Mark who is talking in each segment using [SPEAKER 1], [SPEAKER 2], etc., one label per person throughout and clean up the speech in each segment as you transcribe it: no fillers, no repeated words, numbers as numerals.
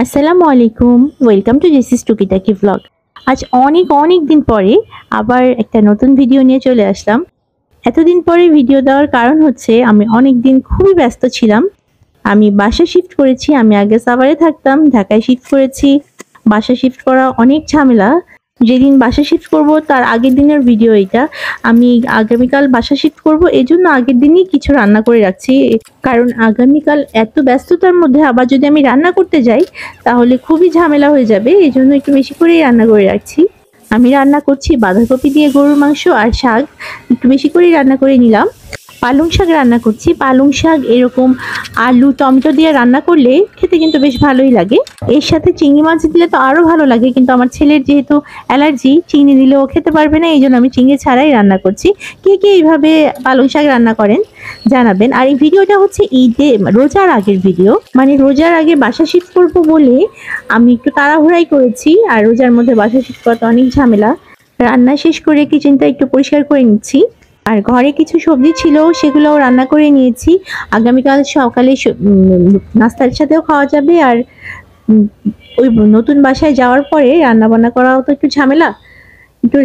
[SPEAKER 1] আসসালামু আলাইকুম, welcome to জেসিস টুকিটাকি ভ্লগ। আজ অনেক দিন পরে আবার একটা নতুন ভিডিও নিয়ে চলে আসলাম। এতদিন পরে ভিডিও দেওয়ার কারণ হচ্ছে আমি অনেক দিন খুবই ব্যস্ত ছিলাম। আমি বাসা শিফট করেছি। আমি আগে সাভারে থাকতাম, ঢাকায় শিফট করেছি। বাসা শিফট করা অনেক ঝামেলা। যেদিন বাসা শিফট করব তার আগের দিনের ভিডিও এটা। আমি আগামীকাল বাসা শিফট করব, এজন্য আগের দিনই কিছু রান্না করে রাখছি। কারণ আগামীকাল এত ব্যস্ততার মধ্যে আবার যদি আমি রান্না করতে যাই তাহলে খুবই ঝামেলা হয়ে যাবে, এজন্য একটু বেশি করেই রান্না করে রাখছি। আমি রান্না করছি বাঁধাকপি দিয়ে গরুর মাংস আর শাক, একটু বেশি করেই রান্না করে নিলাম। পালং শাক রান্না করছি। পালং শাক এরকম আলু টমেটো দিয়ে রান্না করলে খেতে কিন্তু বেশ ভালোই লাগে। এর সাথে চিংড়ি মাছ দিলে তো আরো ভালো লাগে, কিন্তু আমার ছেলের যেহেতু অ্যালার্জি, চিংড়ি দিলেও খেতে পারবে না, এই জন্য আমি চিংড়ি ছাড়াই রান্না করছি। কে কে এইভাবে পালং শাক রান্না করেন জানাবেন। আর এই ভিডিওটা হচ্ছে ঈদে রোজার আগের ভিডিও, মানে রোজার আগে বাসা শিফট করবো বলে আমি একটু তাড়াহুড়াই করেছি। আর রোজার মধ্যে বাসা শিফট করা তো অনেক ঝামেলা। রান্না শেষ করে কিচেনটা একটু পরিষ্কার করে নিচ্ছি। আর ঘরে কিছু সবজি ছিল, সেগুলোও রান্না করে নিয়েছি। আগামীকাল সকালে নাস্তার সাথেও খাওয়া যাবে। আর ওই নতুন বাসায় যাওয়ার পরে রান্না বান্না করাও তো একটু ঝামেলা। একটু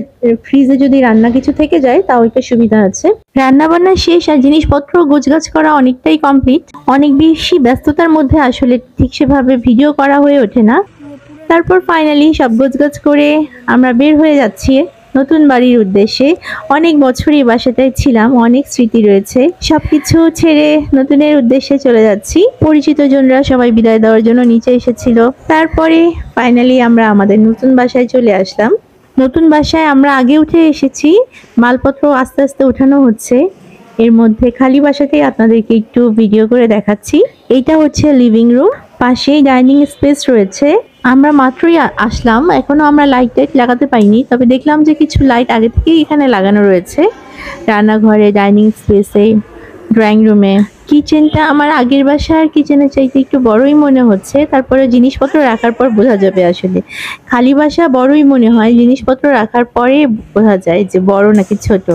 [SPEAKER 1] ফ্রিজে যদি রান্না কিছু থেকে যায় তাও একটা সুবিধা আছে। রান্না বান্না শেষ আর জিনিসপত্র গোছগাছ করা অনেকটাই কমপ্লিট। অনেক বেশি ব্যস্ততার মধ্যে আসলে ঠিক সেভাবে ভিডিও করা হয়ে ওঠে না। তারপর ফাইনালি সব গোছগাছ করে আমরা বের হয়ে যাচ্ছি নতুন বাড়ির উদ্দেশ্যে। অনেক বছরই বাসাটায় ছিলাম, অনেক স্মৃতি রয়েছে। সবকিছু ছেড়ে নতুনের উদ্দেশ্যে চলে যাচ্ছি। পরিচিত জনরা সবাই বিদায় দেওয়ার জন্য নিচে এসেছিল। তারপরে ফাইনালি আমরা আমাদের নতুন বাসায় চলে আসলাম। নতুন বাসায় আমরা আগে উঠে এসেছি, মালপত্র আস্তে আস্তে উঠানো হচ্ছে। এর মধ্যে খালি বাসাতেই আপনাদেরকে একটু ভিডিও করে দেখাচ্ছি। এইটা হচ্ছে লিভিং রুম, পাশেই ডাইনিং স্পেস রয়েছে। আমরা মাত্রই আসলাম, এখনো আমরা লাইট টাইট লাগাতে পাইনি, তবে দেখলাম যে কিছু লাইট আগে থেকেই এখানে লাগানো রয়েছে। রান্নাঘরে, ডাইনিং স্পেসে, ড্রয়িং রুমে। কিচেনটা আমার আগের বাসার কিচেনের চাইতে একটু বড়ই মনে হচ্ছে। তারপরে জিনিসপত্র রাখার পর বোঝা যাবে আসলে খালি বাসা বড়ই মনে হয়, জিনিসপত্র রাখার পরে বোঝা যায় যে বড় নাকি ছোট।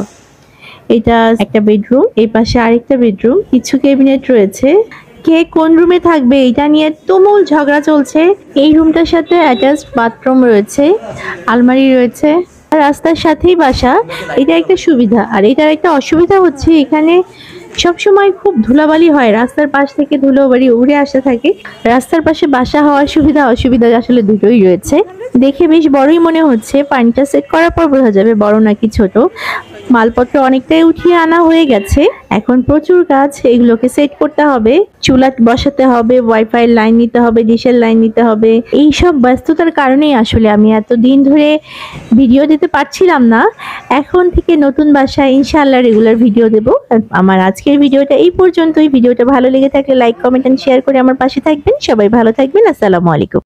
[SPEAKER 1] এটা একটা বেডরুম, এই পাশে আরেকটা বেডরুম, কিছু ক্যাবিনেট রয়েছে। কে কোন রুমে থাকবে এটা নিয়ে তুমুল ঝগড়া চলছে। এই রুমটার সাথে অ্যাটাচড বাথরুম রয়েছে, আলমারি রয়েছে। রাস্তার সাথেই বাসা, এটা একটা সুবিধা। আর এটার একটা অসুবিধা হচ্ছে এখানে সবসময় খুব ধুলাবালি হয়, রাস্তার পাশ থেকে ধুলোবালি উড়ে আসতে থাকে। রাস্তার পাশে বাসা হওয়ার সুবিধা অসুবিধা আসলে দুটোই রয়েছে। দেখে বেশ বড়ই মনে হচ্ছে, পানিটা সেট করার পর বোঝা যাবে বড় নাকি ছোট। মালপত্র অনেকটাই উঠিয়ে আনা হয়ে গেছে, এখন প্রচুর কাজ। এগুলোকে সেট করতে হবে, চুলা বসাতে হবে, ওয়াইফাই লাইন নিতে হবে, ডিশের লাইন নিতে হবে। এই সব ব্যস্ততার কারণেই আসলে আমি এতদিন ধরে ভিডিও দিতে পারছিলাম না। এখন থেকে নতুন বাসায় ইনশাআল্লাহ রেগুলার ভিডিও দেব। আমার আজকের ভিডিওটা এই পর্যন্তই। ভিডিওটা ভালো লেগে থাকলে লাইক, কমেন্ট এন্ড শেয়ার করে আমার পাশে থাকবেন। সবাই ভালো থাকবেন। আসসালামু আলাইকুম।